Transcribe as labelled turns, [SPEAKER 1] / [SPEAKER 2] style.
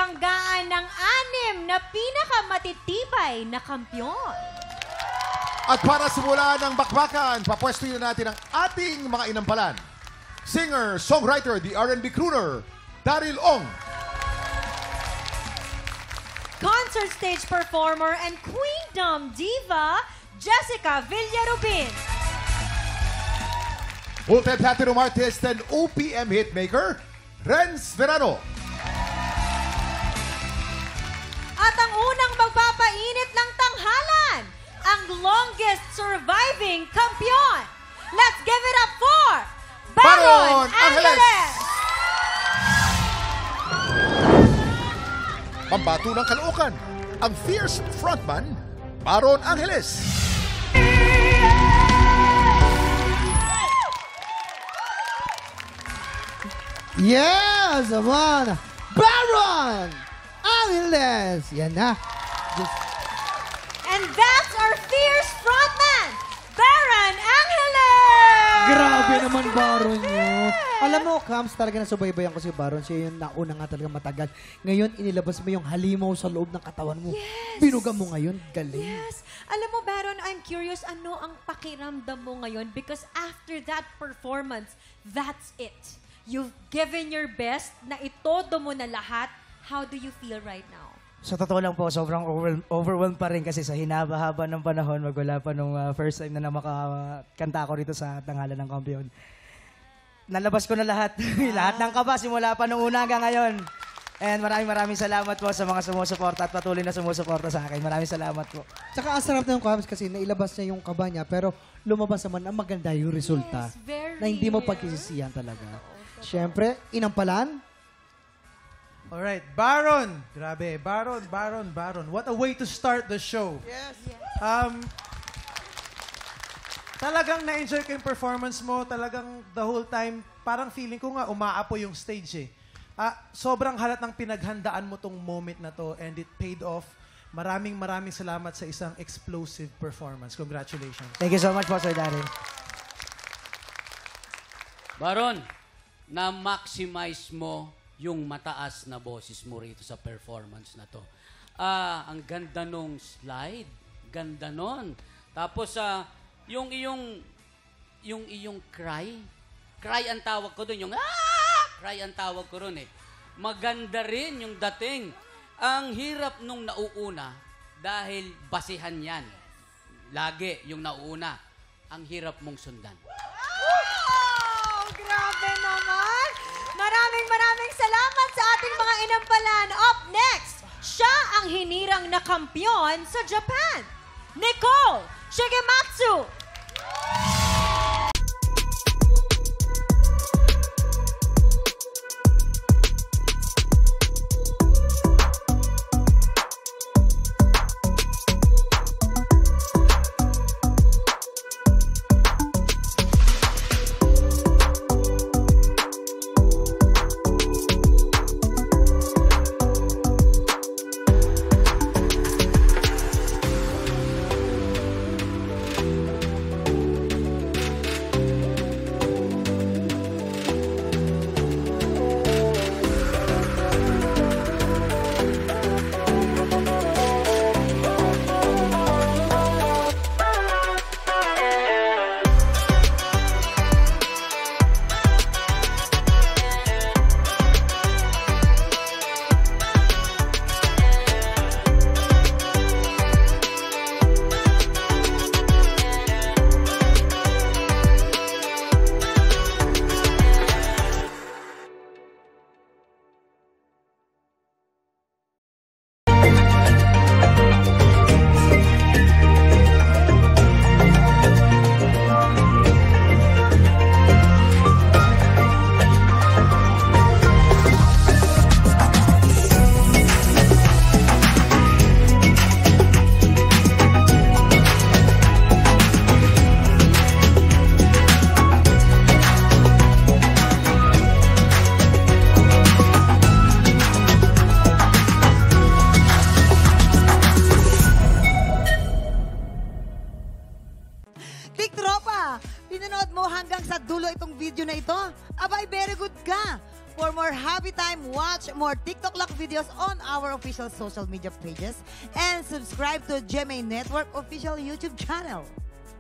[SPEAKER 1] banggaan ng 6 na pinakamatitibay na kampyon.
[SPEAKER 2] At para simulan ng bakbakan, papwesto natin ang ating mga inampalan. Singer, songwriter, the R&B crooner, Daryl Ong.
[SPEAKER 1] Concert stage performer and queendom diva, Jessica Villarubin.
[SPEAKER 2] Multi-platinum artist and OPM hitmaker, Renz Verano.
[SPEAKER 1] At ang unang magpapainit ng tanghalan, ang longest surviving kampiyon. Let's give it up for Baron Angeles!
[SPEAKER 2] Pambato ng Caloocan, ang fierce frontman, Baron Angeles.
[SPEAKER 3] Yes, man! Baron Angeles! Yan na.
[SPEAKER 1] And that's our fierce frontman, Baron Angeles!
[SPEAKER 3] Grabe naman, Baron yun. Alam mo, Kams, talaga nasubaybayan ko si Baron. Siya yung nauna nga talaga matagal. Ngayon, inilabas mo yung halimaw sa loob ng katawan mo.
[SPEAKER 1] Yes.
[SPEAKER 3] Binuga mo ngayon. Galing.
[SPEAKER 1] Yes. Alam mo, Baron, I'm curious, ano ang pakiramdam mo ngayon? Because after that performance, that's it. You've given your best, na itodo mo na lahat. How do you feel right now?
[SPEAKER 4] Sa totoo lang po, sobrang overwhelmed pa rin kasi sa hinaba-haba ng panahon, magwala pa nung first time na makakanta ko rito sa Tanghalan ng Kampiyon. Nalabas ko na lahat. Lahat ng kaba, simula pa nung una hanggang ngayon. And maraming salamat po sa mga sumusuporta at patuloy na sumusuporta sa akin. Maraming salamat po.
[SPEAKER 3] Tsaka ang sarap na yung Kams kasi nailabas niya yung kaba niya pero lumabas naman ang maganda yung resulta.
[SPEAKER 1] Yes, very
[SPEAKER 3] na hindi mo
[SPEAKER 1] rare.
[SPEAKER 3] pagkisisiyan talaga. Siyempre, inampalan.
[SPEAKER 5] Alright, Baron. Grabe, Baron. What a way to start the show.
[SPEAKER 3] Yes.
[SPEAKER 5] Talagang na-enjoy ko yung performance mo. Talagang the whole time, parang feeling ko nga umaapo yung stage eh. Sobrang halat ng pinaghandaan mo tong moment na to and it paid off. Maraming salamat sa isang explosive performance. Congratulations.
[SPEAKER 4] Thank you so much po, Sir Daryl.
[SPEAKER 6] Baron, na-maximize mo yung mataas na boses mo rito sa performance na to. Ang ganda nung slide. Ganda nun. Tapos, yung iyong cry ang tawag ko doon. Yung cry ang tawag ko ron eh. Maganda rin yung dating. Ang hirap nung nauuna dahil basihan yan. Lagi yung nauuna. Ang hirap mong sundan.
[SPEAKER 1] Wow! Grabe naman! Maraming salamat sa ating mga inampalan. Up next, siya ang hinirang na kampiyon sa Japan. Nicole Shigematsu!
[SPEAKER 7] Pinanood mo hanggang sa dulo itong video na ito? Abay, very good ka. For more Happy Time, watch more TikTok Lock videos on our official social media pages and subscribe to GMA Network official YouTube channel.